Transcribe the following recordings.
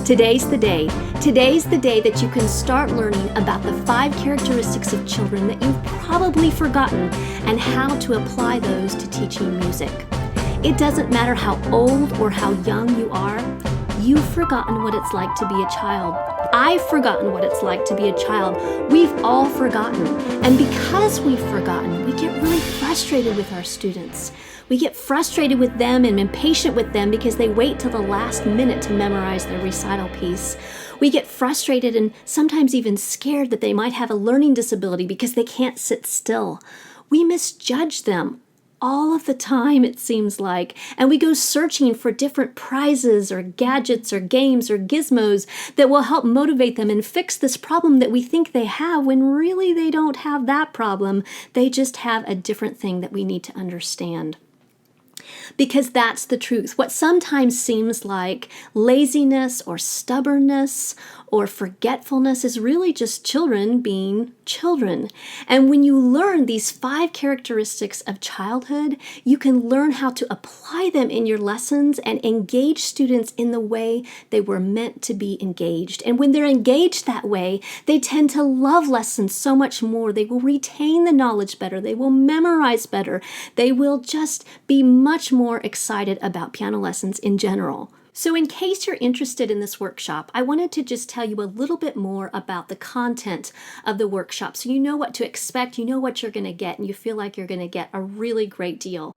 Today's the day. Today's the day that you can start learning about the 5 characteristics of children that you've probably forgotten and how to apply those to teaching music. It doesn't matter how old or how young you are, you've forgotten what it's like to be a child. I've forgotten what it's like to be a child. We've all forgotten. And because we've forgotten, we get really frustrated with our students. We get frustrated with them and impatient with them because they wait till the last minute to memorize their recital piece. We get frustrated and sometimes even scared that they might have a learning disability because they can't sit still. We misjudge them all of the time, it seems like, and we go searching for different prizes or gadgets or games or gizmos that will help motivate them and fix this problem that we think they have when really they don't have that problem. They just have a different thing that we need to understand. Because that's the truth. What sometimes seems like laziness or stubbornness or forgetfulness is really just children being children. And when you learn these 5 characteristics of childhood, you can learn how to apply them in your lessons and engage students in the way they were meant to be engaged. And when they're engaged that way, they tend to love lessons so much more. They will retain the knowledge better. They will memorize better. They will just be much more excited about piano lessons in general. So in case you're interested in this workshop, I wanted to just tell you a little bit more about the content of the workshop so you know what to expect, you know what you're going to get, and you feel like you're going to get a really great deal.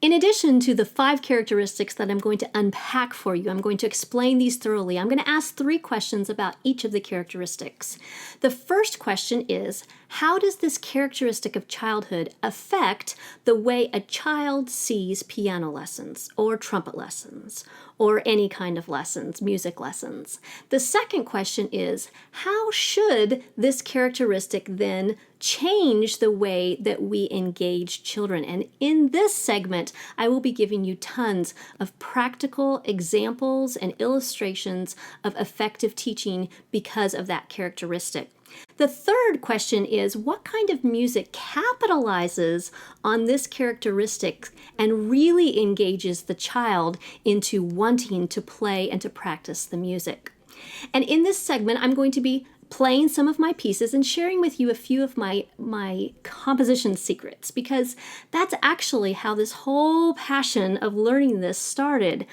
In addition to the 5 characteristics that I'm going to unpack for you, I'm going to explain these thoroughly. I'm going to ask 3 questions about each of the characteristics. The first question is, how does this characteristic of childhood affect the way a child sees piano lessons or trumpet lessons or any kind of lessons, music lessons? The second question is, how should this characteristic then change the way that we engage children? And in this segment, I will be giving you tons of practical examples and illustrations of effective teaching because of that characteristic. The third question is, what kind of music capitalizes on this characteristic and really engages the child into wanting to play and to practice the music? And in this segment, I'm going to be playing some of my pieces and sharing with you a few of my composition secrets, because that's actually how this whole passion of learning this started.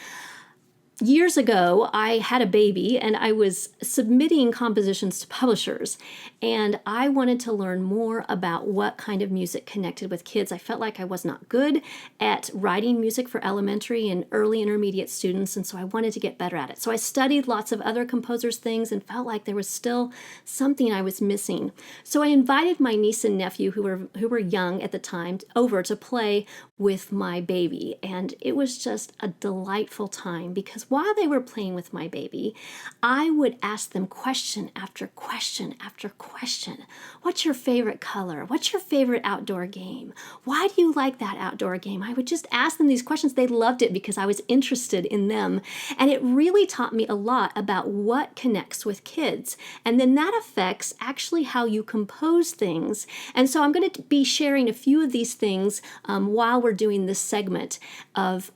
Years ago, I had a baby and I was submitting compositions to publishers, and I wanted to learn more about what kind of music connected with kids. I felt like I was not good at writing music for elementary and early intermediate students, and so I wanted to get better at it. So I studied lots of other composers' things and felt like there was still something I was missing. So I invited my niece and nephew, who were young at the time, over to play with my baby, and it was just a delightful time because while they were playing with my baby, I would ask them question after question after question. What's your favorite color? What's your favorite outdoor game? Why do you like that outdoor game? I would just ask them these questions. They loved it because I was interested in them. And it really taught me a lot about what connects with kids. And then that affects actually how you compose things. And so I'm going to be sharing a few of these things while we're doing this segment of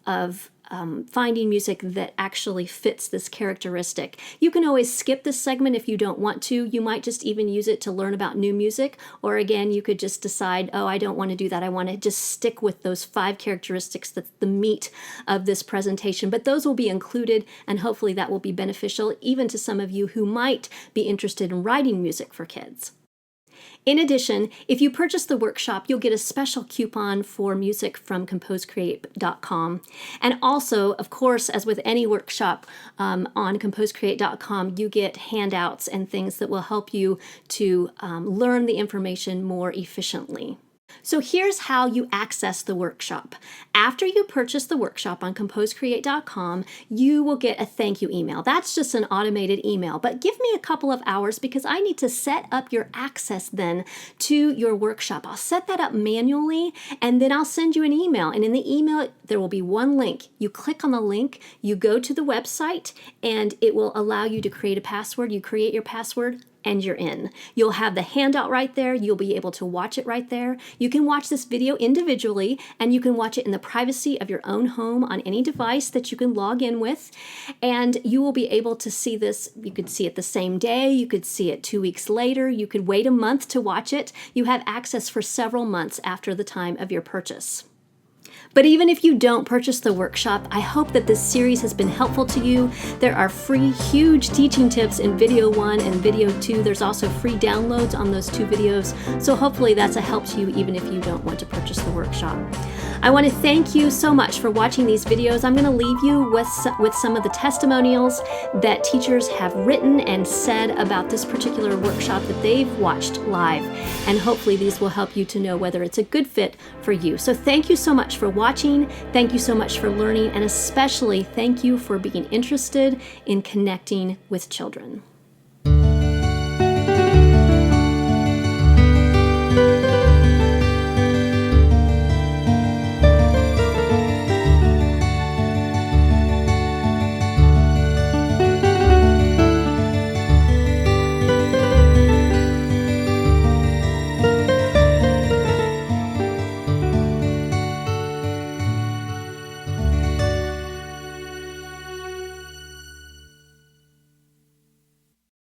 finding music that actually fits this characteristic. You can always skip this segment if you don't want to. You might just even use it to learn about new music, or again, you could just decide, oh, I don't want to do that. I want to just stick with those 5 characteristics that's the meat of this presentation. But those will be included, and hopefully that will be beneficial even to some of you who might be interested in writing music for kids. In addition, if you purchase the workshop, you'll get a special coupon for music from composecreate.com. And also, of course, as with any workshop on composecreate.com, you get handouts and things that will help you to learn the information more efficiently. So here's how you access the workshop. After you purchase the workshop on composecreate.com, you will get a thank you email. That's just an automated email, but give me a couple of hours because I need to set up your access then to your workshop. I'll set that up manually, and then I'll send you an email. And in the email, there will be one link. You click on the link, you go to the website, and it will allow you to create a password. You create your password, and you're in. You'll have the handout right there. You'll be able to watch it right there. You can watch this video individually, and you can watch it in the privacy of your own home on any device that you can log in with. And you will be able to see this. You could see it the same day. You could see it 2 weeks later. You could wait a month to watch it. You have access for several months after the time of your purchase. But even if you don't purchase the workshop, I hope that this series has been helpful to you. There are free, huge teaching tips in video 1 and video 2. There's also free downloads on those 2 videos. So hopefully that's a help to you even if you don't want to purchase the workshop. I want to thank you so much for watching these videos. I'm going to leave you with some of the testimonials that teachers have written and said about this particular workshop that they've watched live. And hopefully these will help you to know whether it's a good fit for you. So thank you so much for watching. Thank you so much for learning, and especially thank you for being interested in connecting with children.